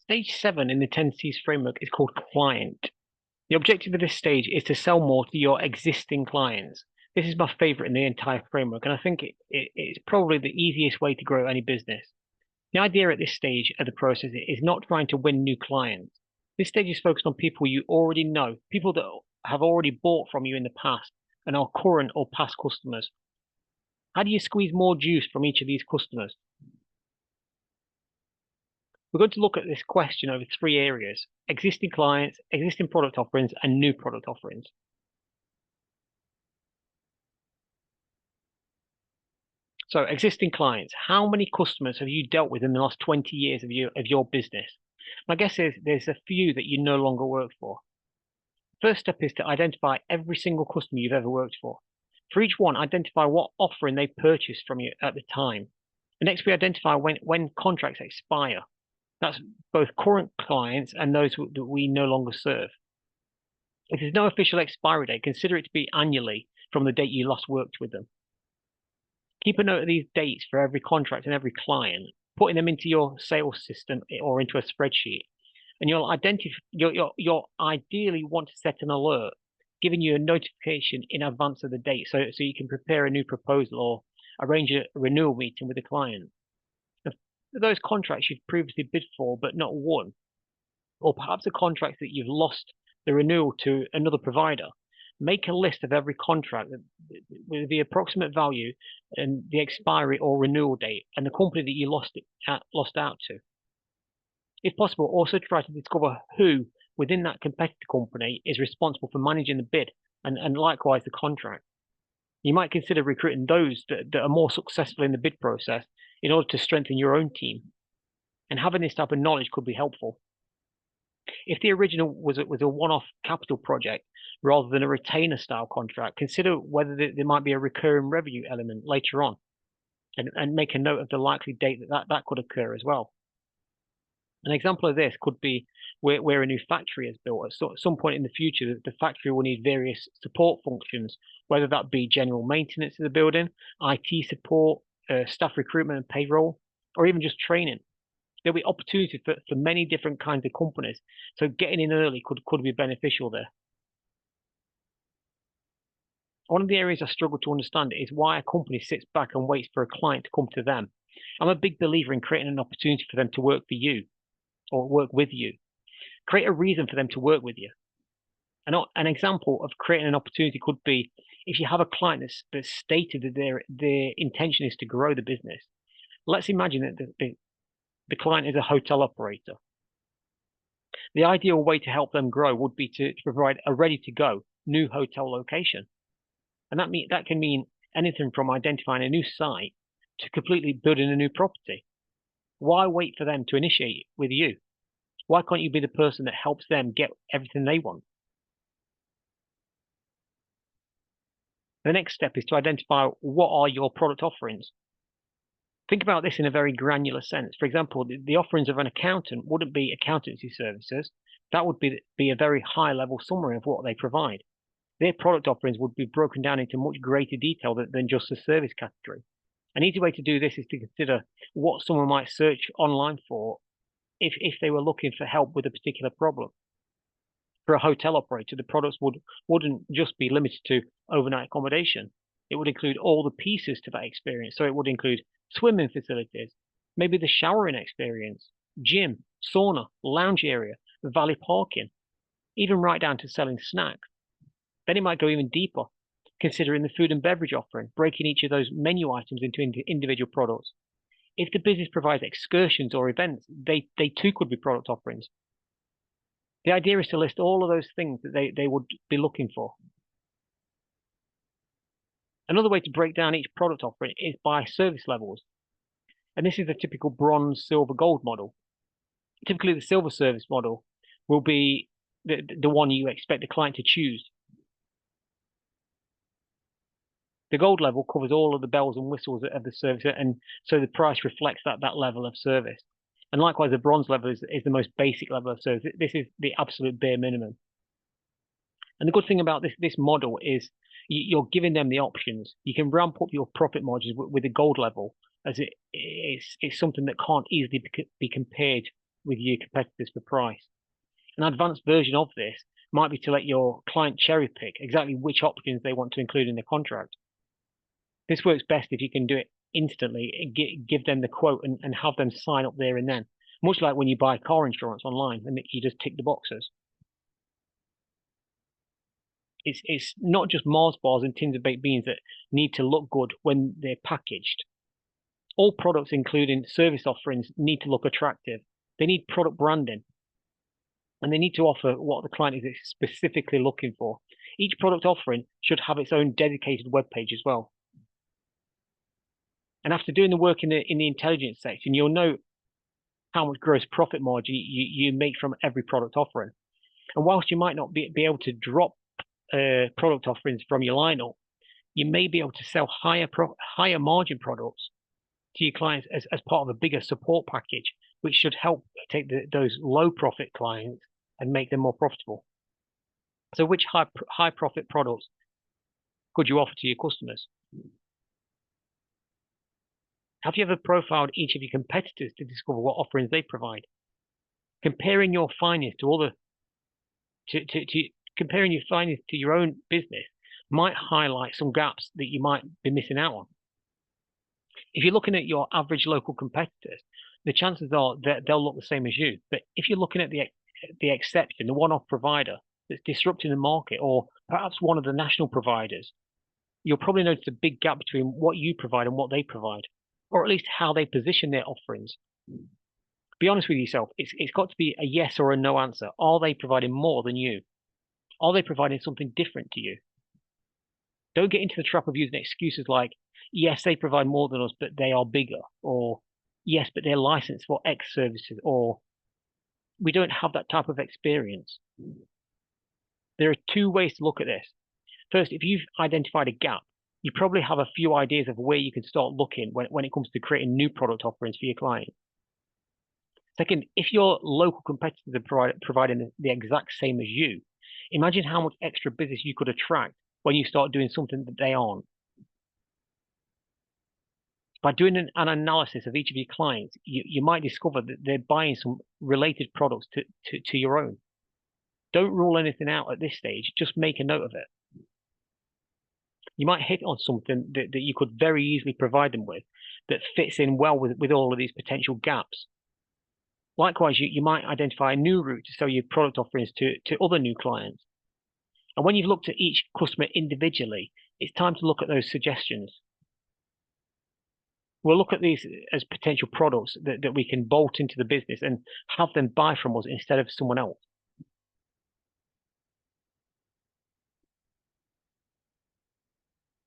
Stage 7 in the 10 C's framework is called client. The objective of this stage is to sell more to your existing clients. This is my favorite in the entire framework, and I think it's probably the easiest way to grow any business. The idea at this stage of the process is not trying to win new clients. This stage is focused on people you already know, people that have already bought from you in the past and are current or past customers. How do you squeeze more juice from each of these customers? We're going to look at this question over three areas: existing clients, existing product offerings, and new product offerings. So existing clients, how many customers have you dealt with in the last 20 years of your business? My guess is there's a few that you no longer work for. First step is to identify every single customer you've ever worked for. For each one, identify what offering they purchased from you at the time. The next, we identify when contracts expire. That's both current clients and those that we no longer serve. If there's no official expiry date, consider it to be annually from the date you last worked with them. Keep a note of these dates for every contract and every client, putting them into your sales system or into a spreadsheet. And you'll ideally want to set an alert, giving you a notification in advance of the date, so you can prepare a new proposal or arrange a renewal meeting with the client. For those contracts you've previously bid for but not won, or perhaps a contract that you've lost the renewal to another provider, make a list of every contract with the approximate value and the expiry or renewal date and the company that you lost out to. If possible, also try to discover who within that competitor company is responsible for managing the bid and likewise the contract. You might consider recruiting those that are more successful in the bid process in order to strengthen your own team. And having this type of knowledge could be helpful. If the original was a one-off capital project rather than a retainer style contract, consider whether there might be a recurring revenue element later on, and make a note of the likely date that could occur as well. An example of this could be where a new factory is built. At some point in the future, the factory will need various support functions, whether that be general maintenance of the building, IT support, staff recruitment and payroll, or even just training. There'll be opportunity for many different kinds of companies. So getting in early could be beneficial there. One of the areas I struggle to understand is why a company sits back and waits for a client to come to them. I'm a big believer in creating an opportunity for them to work for you or work with you. Create a reason for them to work with you. An example of creating an opportunity could be if you have a client that's stated that their intention is to grow the business. Let's imagine that the client is a hotel operator. The ideal way to help them grow would be to provide a ready-to-go new hotel location. And that can mean anything from identifying a new site to completely building a new property. Why wait for them to initiate with you? Why can't you be the person that helps them get everything they want? The next step is to identify what are your product offerings. Think about this in a very granular sense. For example, the offerings of an accountant wouldn't be accountancy services. That would be a very high level summary of what they provide. Their product offerings would be broken down into much greater detail than just the service category. An easy way to do this is to consider what someone might search online for if they were looking for help with a particular problem. For a hotel operator, the products wouldn't just be limited to overnight accommodation. It would include all the pieces to that experience. So it would include swimming facilities, maybe the showering experience, gym, sauna, lounge area, valet parking, even right down to selling snacks. Then it might go even deeper, considering the food and beverage offering, breaking each of those menu items into individual products. If the business provides excursions or events, they too could be product offerings. The idea is to list all of those things that they would be looking for. Another way to break down each product offering is by service levels. And this is the typical bronze, silver, gold model. Typically, the silver service model will be the one you expect the client to choose. The gold level covers all of the bells and whistles of the service, and so the price reflects that level of service. And likewise, the bronze level is the most basic level of service. This is the absolute bare minimum. And the good thing about this model is you're giving them the options. You can ramp up your profit margins with the gold level, as it's something that can't easily be compared with your competitors for price. An advanced version of this might be to let your client cherry pick exactly which options they want to include in the contract. This works best if you can do it instantly and give them the quote and have them sign up there and then, much like when you buy car insurance online and you just tick the boxes. It's not just Mars bars and tins of baked beans that need to look good when they're packaged. All products, including service offerings, need to look attractive. They need product branding, and they need to offer what the client is specifically looking for. Each product offering should have its own dedicated web page as well. And after doing the work in the intelligence section, you'll know how much gross profit margin you make from every product offering. And whilst you might not be able to drop product offerings from your lineup, you may be able to sell higher margin products to your clients as part of a bigger support package, which should help take those low profit clients and make them more profitable. So which high profit products could you offer to your customers? Have you ever profiled each of your competitors to discover what offerings they provide? Comparing your findings to comparing your findings to your own business might highlight some gaps that you might be missing out on. If you're looking at your average local competitors, the chances are that they'll look the same as you. But if you're looking at the exception, the one-off provider that's disrupting the market, or perhaps one of the national providers, you'll probably notice a big gap between what you provide and what they provide, or at least how they position their offerings. Be honest with yourself. It's got to be a yes or a no answer. Are they providing more than you? Are they providing something different to you? Don't get into the trap of using excuses like, yes, they provide more than us, but they are bigger, or yes, but they're licensed for X services, or we don't have that type of experience. There are two ways to look at this. First, if you've identified a gap, you probably have a few ideas of where you can start looking when it comes to creating new product offerings for your client. Second, if your local competitors are providing the exact same as you, imagine how much extra business you could attract when you start doing something that they aren't. By doing an analysis of each of your clients, you might discover that they're buying some related products to your own. Don't rule anything out at this stage, just make a note of it. You might hit on something that you could very easily provide them with that fits in well with all of these potential gaps. Likewise, you might identify a new route to sell your product offerings to other new clients. And when you've looked at each customer individually, it's time to look at those suggestions. We'll look at these as potential products that we can bolt into the business and have them buy from us instead of someone else.